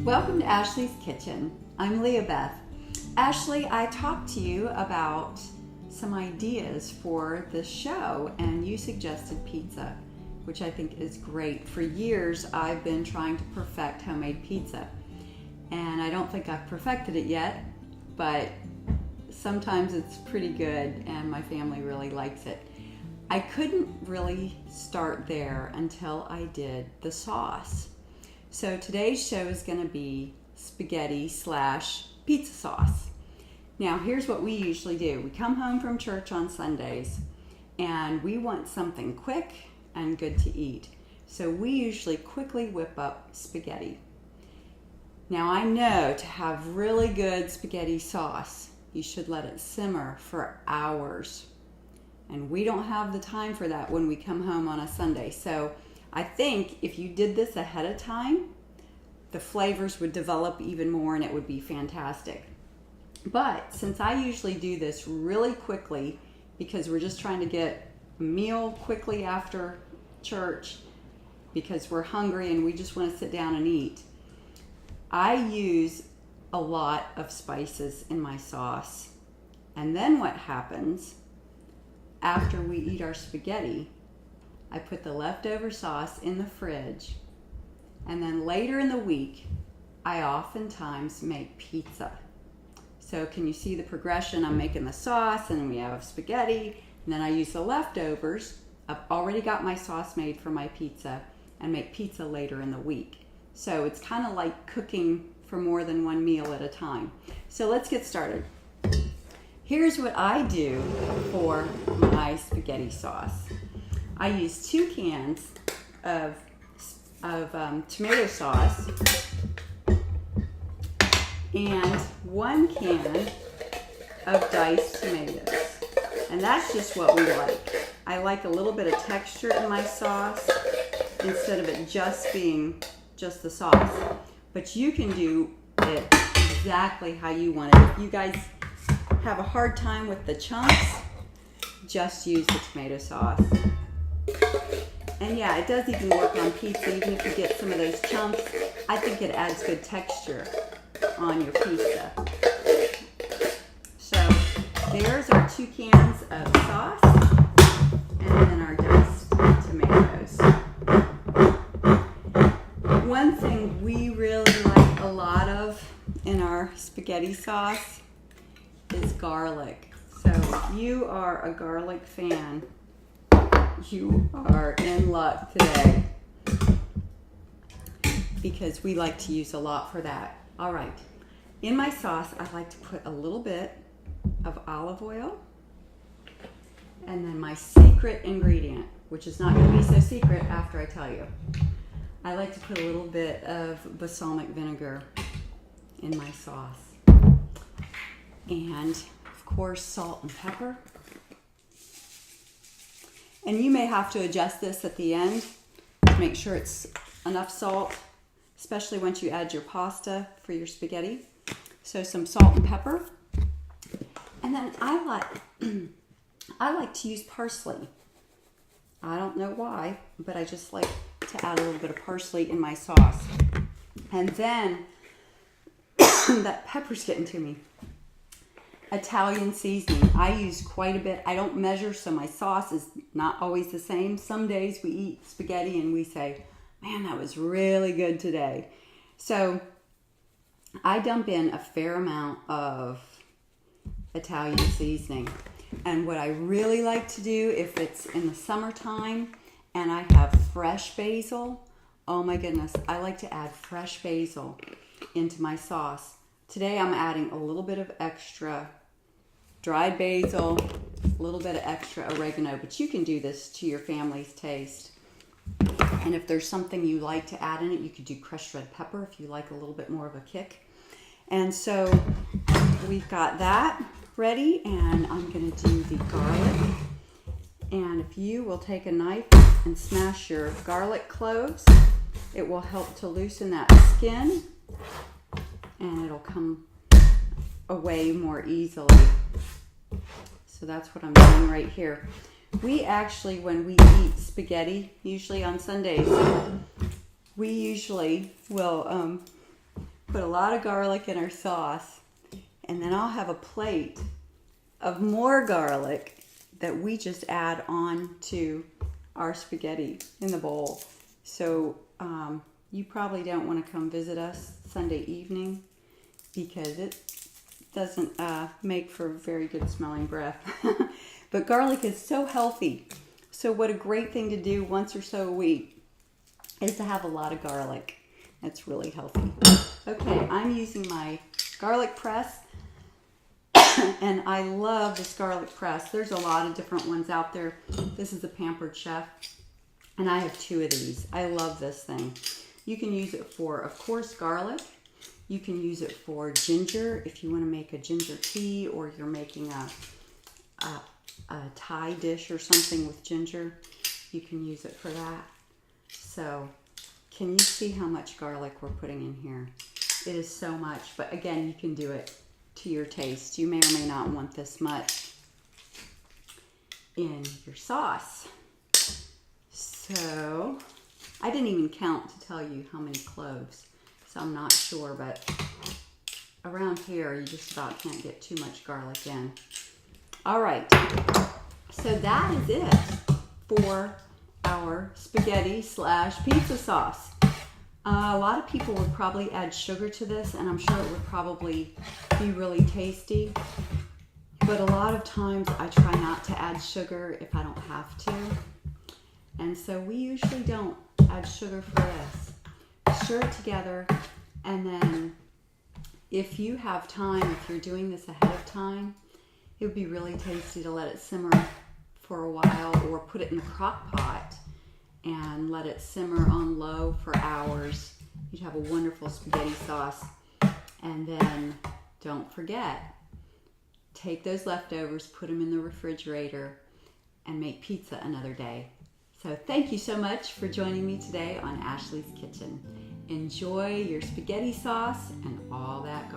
Welcome to Ashley's Kitchen. I'm Leah Beth. Ashley, I talked to you about some ideas for this show, and you suggested pizza, which I think is great. For years, I've been trying to perfect homemade pizza, and I don't think I've perfected it yet, but sometimes it's pretty good, and my family really likes it. I couldn't really start there until I did the sauce. So today's show is going to be spaghetti/pizza sauce. Now here's what we usually do. We come home from church on Sundays and we want something quick and good to eat. So we usually quickly whip up spaghetti. Now I know to have really good spaghetti sauce, you should let it simmer for hours. And we don't have the time for that when we come home on a Sunday. So I think if you did this ahead of time, the flavors would develop even more and it would be fantastic. But since I usually do this really quickly because we're just trying to get a meal quickly after church because we're hungry and we just want to sit down and eat, I use a lot of spices in my sauce. And then what happens after we eat our spaghetti, I put the leftover sauce in the fridge, and then later in the week, I oftentimes make pizza. So can you see the progression? I'm making the sauce, and we have spaghetti, and then I use the leftovers. I've already got my sauce made for my pizza, and make pizza later in the week. So it's kind of like cooking for more than one meal at a time. So let's get started. Here's what I do for my spaghetti sauce. I use 2 cans of tomato sauce and 1 can of diced tomatoes. And that's just what we like. I like a little bit of texture in my sauce instead of it just being just the sauce. But you can do it exactly how you want it. If you guys have a hard time with the chunks, just use the tomato sauce. And yeah, it does even work on pizza, even if you get some of those chunks. I think it adds good texture on your pizza. So there's our 2 cans of sauce and then our diced tomatoes. One thing we really like a lot of in our spaghetti sauce is garlic. So if you are a garlic fan, you are in luck today because we like to use a lot for that. All right, in my sauce, I like to put a little bit of olive oil and then my secret ingredient, which is not going to be so secret after I tell you. I like to put a little bit of balsamic vinegar in my sauce. And of course, salt and pepper. And you may have to adjust this at the end to make sure it's enough salt, especially once you add your pasta for your spaghetti. So some salt and pepper. And then I like to use parsley. I don't know why, but I just like to add a little bit of parsley in my sauce. And then that pepper's getting to me. Italian seasoning. I use quite a bit. I don't measure, so my sauce is not always the same. Some days we eat spaghetti and we say, man, that was really good today. So I dump in a fair amount of Italian seasoning. And what I really like to do, if it's in the summertime and I have fresh basil, oh my goodness, I like to add fresh basil into my sauce. Today I'm adding a little bit of extra dried basil, a little bit of extra oregano, but you can do this to your family's taste. And if there's something you like to add in it, you could do crushed red pepper if you like a little bit more of a kick. And so we've got that ready, and I'm going to do the garlic. And if you will take a knife and smash your garlic cloves, it will help to loosen that skin and it'll come away more easily. So that's what I'm doing right here. We actually, when we eat spaghetti, usually on Sundays, we usually will put a lot of garlic in our sauce, and then I'll have a plate of more garlic that we just add on to our spaghetti in the bowl. So you probably don't want to come visit us Sunday evening because it doesn't make for very good smelling breath. But garlic is so healthy. So what a great thing to do once or so a week is to have a lot of garlic. That's really healthy. Okay, I'm using my garlic press. And I love this garlic press. There's a lot of different ones out there. This is the Pampered Chef. And I have 2 of these. I love this thing. You can use it for, of course, garlic. You can use it for ginger if you want to make a ginger tea, or you're making a Thai dish or something with ginger. You can use it for that. So, can you see how much garlic we're putting in here? It is so much, but again, you can do it to your taste. You may or may not want this much in your sauce. So, I didn't even count to tell you how many cloves, so I'm not sure, but around here you just about can't get too much garlic in. All right, so that is it for our spaghetti / pizza sauce. A lot of people would probably add sugar to this, and I'm sure it would probably be really tasty. But a lot of times I try not to add sugar if I don't have to. And so we usually don't add sugar for this. Stir it together, and then if you have time, if you're doing this ahead of time, it would be really tasty to let it simmer for a while, or put it in the crock pot and let it simmer on low for hours. You'd have a wonderful spaghetti sauce. And then don't forget, take those leftovers, put them in the refrigerator, and make pizza another day. So thank you so much for joining me today on Ashley's Kitchen. Enjoy your spaghetti sauce and all that